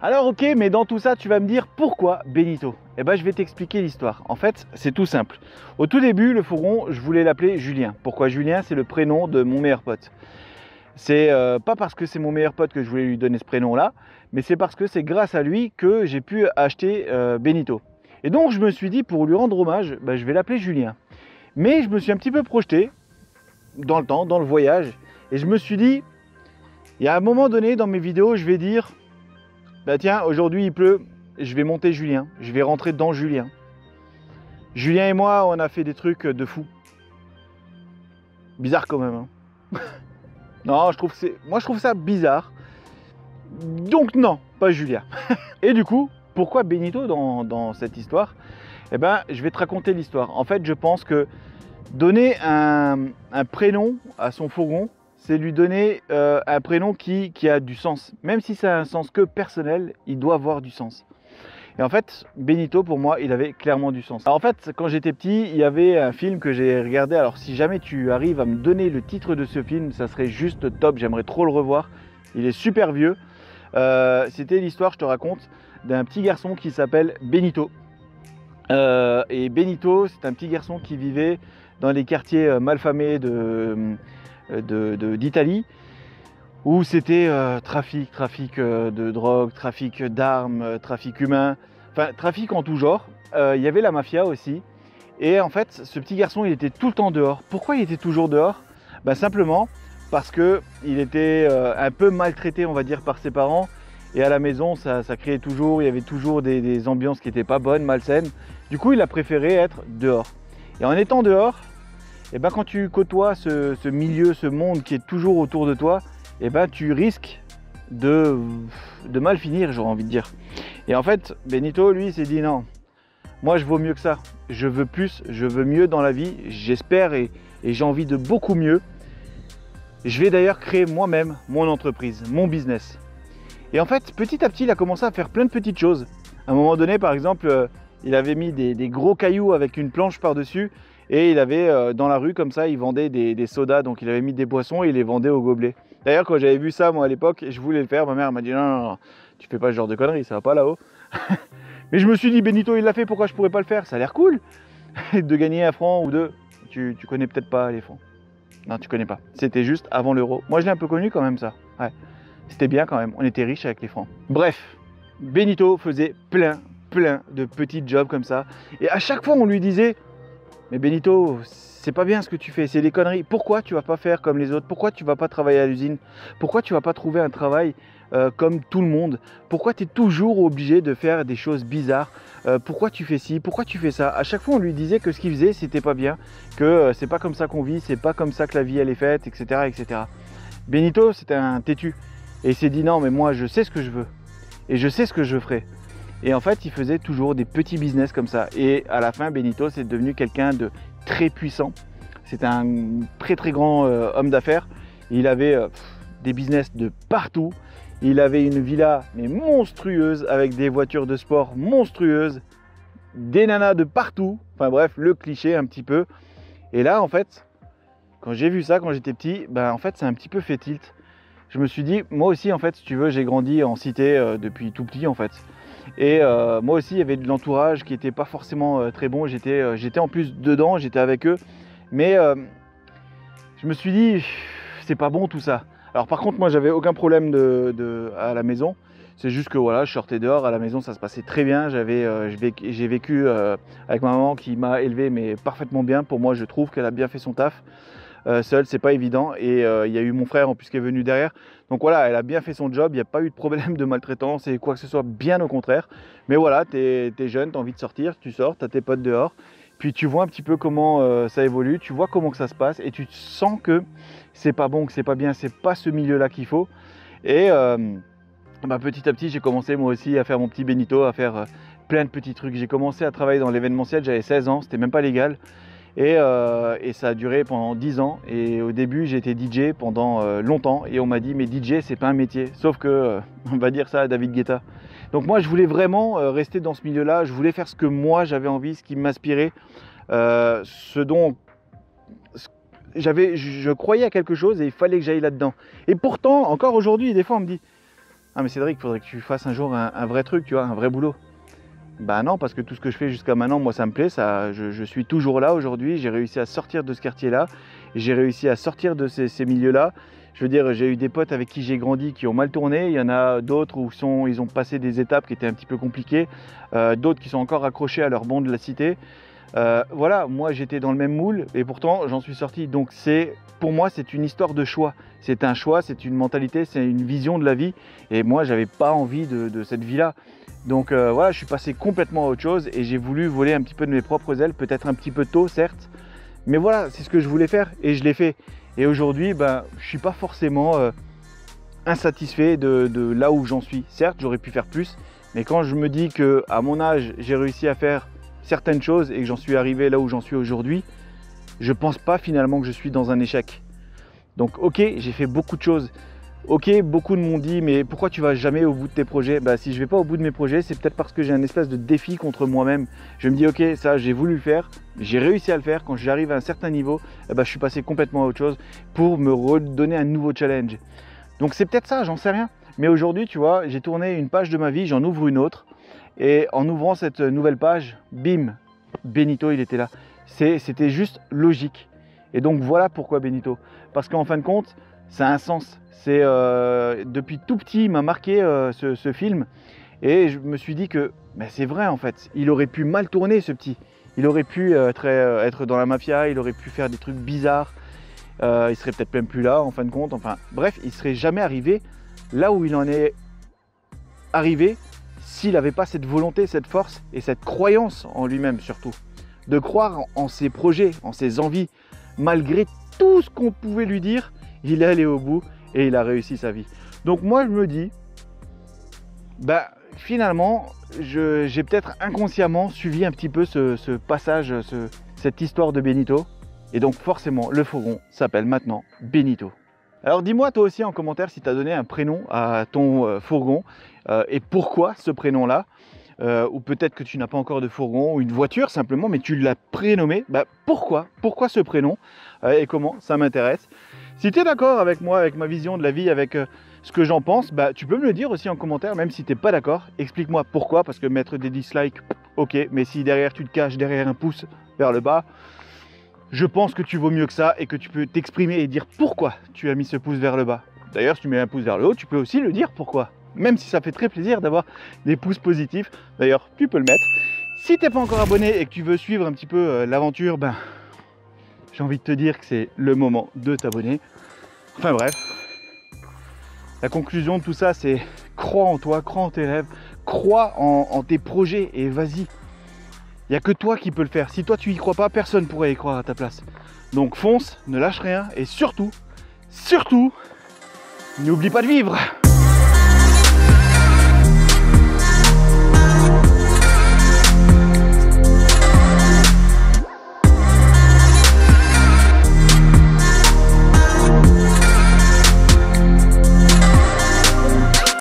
Alors ok, mais dans tout ça, tu vas me dire pourquoi Benito? Eh ben, je vais t'expliquer l'histoire. En fait, c'est tout simple. Au tout début, le fourgon, je voulais l'appeler Julien. Pourquoi Julien? C'est le prénom de mon meilleur pote. C'est pas parce que c'est mon meilleur pote que je voulais lui donner ce prénom-là, mais c'est parce que c'est grâce à lui que j'ai pu acheter Benito. Et donc, je me suis dit, pour lui rendre hommage, bah, je vais l'appeler Julien. Mais je me suis un petit peu projeté dans le temps, dans le voyage, et je me suis dit, il y a un moment donné dans mes vidéos, je vais dire, bah tiens, aujourd'hui il pleut, je vais monter Julien, je vais rentrer dans Julien. Julien et moi, on a fait des trucs de fou. Bizarre quand même. Hein. Non, moi je trouve ça bizarre. Donc non, pas Julien. Et du coup, pourquoi Benito dans cette histoire? Eh ben, je vais te raconter l'histoire. En fait, je pense que donner un prénom à son fourgon, c'est lui donner un prénom qui a du sens. Même si ça a un sens que personnel, il doit avoir du sens. Et en fait, Benito, pour moi, il avait clairement du sens. Alors en fait, quand j'étais petit, il y avait un film que j'ai regardé. Alors si jamais tu arrives à me donner le titre de ce film, ça serait juste top. J'aimerais trop le revoir. Il est super vieux. C'était l'histoire, je te raconte, d'un petit garçon qui s'appelle Benito. Et Benito, c'est un petit garçon qui vivait dans les quartiers malfamés d'Italie, où c'était trafic de drogue, trafic d'armes, trafic humain, enfin trafic en tout genre. Il y avait la mafia aussi. Et en fait, ce petit garçon, il était tout le temps dehors. Pourquoi il était toujours dehors? Ben, simplement parce qu'il était un peu maltraité, on va dire, par ses parents. Et à la maison, ça créait toujours, il y avait toujours des ambiances qui n'étaient pas bonnes, malsaines. Du coup, il a préféré être dehors. Et en étant dehors, et ben, quand tu côtoies ce milieu, ce monde qui est toujours autour de toi, et ben, tu risques de mal finir, j'aurais envie de dire. Et en fait, Benito, lui, s'est dit non, moi je vaux mieux que ça. Je veux plus, je veux mieux dans la vie, j'espère et j'ai envie de beaucoup mieux. Je vais d'ailleurs créer moi-même mon entreprise, mon business. Et en fait, petit à petit, il a commencé à faire plein de petites choses. À un moment donné, par exemple, il avait mis des gros cailloux avec une planche par-dessus et il avait dans la rue, comme ça, il vendait des sodas. Donc il avait mis des boissons et il les vendait au gobelet. D'ailleurs, quand j'avais vu ça, moi, à l'époque, je voulais le faire. Ma mère m'a dit non, tu fais pas ce genre de conneries, ça va pas là-haut. Mais je me suis dit, Benito, il l'a fait, pourquoi je pourrais pas le faire? Ça a l'air cool de gagner 1 franc ou 2. Tu connais peut-être pas les francs. Non, tu connais pas. C'était juste avant l'euro. Moi, je l'ai un peu connu quand même, ça. Ouais. C'était bien quand même. On était riches avec les francs. Bref, Benito faisait plein de petits jobs comme ça. Et à chaque fois, on lui disait, mais Benito, c'est pas bien ce que tu fais, c'est des conneries. Pourquoi tu vas pas faire comme les autres? Pourquoi tu vas pas travailler à l'usine? Pourquoi tu vas pas trouver un travail comme tout le monde? Pourquoi tu es toujours obligé de faire des choses bizarres? Pourquoi tu fais ci? Pourquoi tu fais ça? À chaque fois, on lui disait que ce qu'il faisait, c'était pas bien, que c'est pas comme ça qu'on vit, c'est pas comme ça que la vie elle est faite, etc., etc. Benito, c'était un têtu. Et il s'est dit non, mais moi, je sais ce que je veux. Et je sais ce que je ferai. Et en fait, il faisait toujours des petits business comme ça. Et à la fin, Benito, c'est devenu quelqu'un de très puissant. C'était un très grand homme d'affaires. Il avait des business de partout. Il avait une villa mais monstrueuse avec des voitures de sport monstrueuses, des nanas de partout. Enfin bref, le cliché un petit peu. Et là, en fait, quand j'ai vu ça quand j'étais petit, ben en fait, c'est un petit peu fait tilt. Je me suis dit, moi aussi, en fait, si tu veux, j'ai grandi en cité depuis tout petit, en fait. Et moi aussi, il y avait de l'entourage qui n'était pas forcément très bon. J'étais en plus dedans, j'étais avec eux. Mais je me suis dit, c'est pas bon tout ça. Alors par contre, moi, j'avais aucun problème à la maison. C'est juste que voilà, je sortais dehors, à la maison, ça se passait très bien. J'ai vécu avec ma maman qui m'a élevé, mais parfaitement bien. Pour moi, je trouve qu'elle a bien fait son taf. Seule, c'est pas évident. Et il y a eu mon frère en plus qui est venu derrière. Donc voilà, elle a bien fait son job, il n'y a pas eu de problème de maltraitance et quoi que ce soit, bien au contraire. Mais voilà, t'es jeune, t'as envie de sortir, tu sors, t'as tes potes dehors. Puis tu vois un petit peu comment ça évolue, tu vois comment que ça se passe et tu sens que c'est pas bon, que c'est pas bien, c'est pas ce milieu-là qu'il faut. Et bah, petit à petit, j'ai commencé moi aussi à faire mon petit Benito, à faire plein de petits trucs. J'ai commencé à travailler dans l'événementiel, j'avais 16 ans, c'était même pas légal. Et ça a duré pendant 10 ans. Et au début, j'ai été DJ pendant longtemps. Et on m'a dit, mais DJ, c'est pas un métier. Sauf que, on va dire ça à David Guetta. Donc moi, je voulais vraiment rester dans ce milieu-là. Je voulais faire ce que moi, j'avais envie, ce qui m'inspirait. Ce dont je croyais à quelque chose et il fallait que j'aille là-dedans. Et pourtant, encore aujourd'hui, des fois, on me dit, Ah mais Cédric, il faudrait que tu fasses un jour un vrai truc, tu vois, un vrai boulot. Bah non, parce que tout ce que je fais jusqu'à maintenant, moi ça me plaît, je suis toujours là aujourd'hui, j'ai réussi à sortir de ce quartier-là, j'ai réussi à sortir de ces milieux-là. Je veux dire, j'ai eu des potes avec qui j'ai grandi qui ont mal tourné, il y en a d'autres où ils ont passé des étapes qui étaient un petit peu compliquées, d'autres qui sont encore accrochés à leur banc de la cité. Voilà, moi j'étais dans le même moule et pourtant j'en suis sorti. Donc pour moi c'est une histoire de choix. C'est un choix, c'est une mentalité, c'est une vision de la vie. Et moi j'avais pas envie de cette vie-là. Donc voilà, je suis passé complètement à autre chose et j'ai voulu voler un petit peu de mes propres ailes, peut-être un petit peu tôt certes. Mais voilà, c'est ce que je voulais faire et je l'ai fait. Et aujourd'hui, ben, je suis pas forcément insatisfait de là où j'en suis. Certes, j'aurais pu faire plus, mais quand je me dis qu'à mon âge, j'ai réussi à faire certaines choses et que j'en suis arrivé là où j'en suis aujourd'hui, je pense pas finalement que je suis dans un échec. Donc ok, j'ai fait beaucoup de choses. Ok, beaucoup de m'ont dit, mais pourquoi tu vas jamais au bout de tes projets? Bah si je vais pas au bout de mes projets, c'est peut-être parce que j'ai un espèce de défi contre moi-même. Je me dis, ok, ça j'ai voulu le faire, j'ai réussi à le faire. Quand j'arrive à un certain niveau, je suis passé complètement à autre chose pour me redonner un nouveau challenge. Donc c'est peut-être ça, j'en sais rien. Mais aujourd'hui, tu vois, j'ai tourné une page de ma vie, j'en ouvre une autre. Et en ouvrant cette nouvelle page, bim, Benito, il était là. C'était juste logique. Et donc voilà pourquoi Benito. Parce qu'en fin de compte, ça a un sens. Depuis tout petit, il m'a marqué ce film. Et je me suis dit que c'est vrai en fait. Il aurait pu mal tourner ce petit. Il aurait pu être dans la mafia, il aurait pu faire des trucs bizarres. Il serait peut-être même plus là en fin de compte. Enfin bref, il serait jamais arrivé là où il en est arrivé s'il n'avait pas cette volonté, cette force et cette croyance en lui-même surtout. De croire en ses projets, en ses envies. Malgré tout ce qu'on pouvait lui dire, il est allé au bout et il a réussi sa vie. Donc moi je me dis, finalement, j'ai peut-être inconsciemment suivi un petit peu ce passage, cette histoire de Benito. Et donc forcément, le fourgon s'appelle maintenant Benito. Alors dis-moi toi aussi en commentaire si tu as donné un prénom à ton fourgon et pourquoi ce prénom-là. Ou peut-être que tu n'as pas encore de fourgon ou une voiture simplement, mais tu l'as prénommé. Pourquoi ce prénom et comment? Ça m'intéresse. Si tu es d'accord avec moi, avec ma vision de la vie, avec ce que j'en pense, tu peux me le dire aussi en commentaire, même si tu n'es pas d'accord. Explique-moi pourquoi, parce que mettre des dislikes, ok, mais si derrière tu te caches derrière un pouce vers le bas, je pense que tu vaux mieux que ça et que tu peux t'exprimer et dire pourquoi tu as mis ce pouce vers le bas. D'ailleurs, si tu mets un pouce vers le haut, tu peux aussi le dire pourquoi. Même si ça fait très plaisir d'avoir des pouces positifs. D'ailleurs, tu peux le mettre. Si tu n'es pas encore abonné et que tu veux suivre un petit peu l'aventure, j'ai envie de te dire que c'est le moment de t'abonner. Enfin bref, la conclusion de tout ça, c'est crois en toi, crois en tes rêves, crois en tes projets et vas-y. Il n'y a que toi qui peux le faire. Si toi tu y crois pas, personne ne pourrait y croire à ta place. Donc fonce, ne lâche rien et surtout, n'oublie pas de vivre.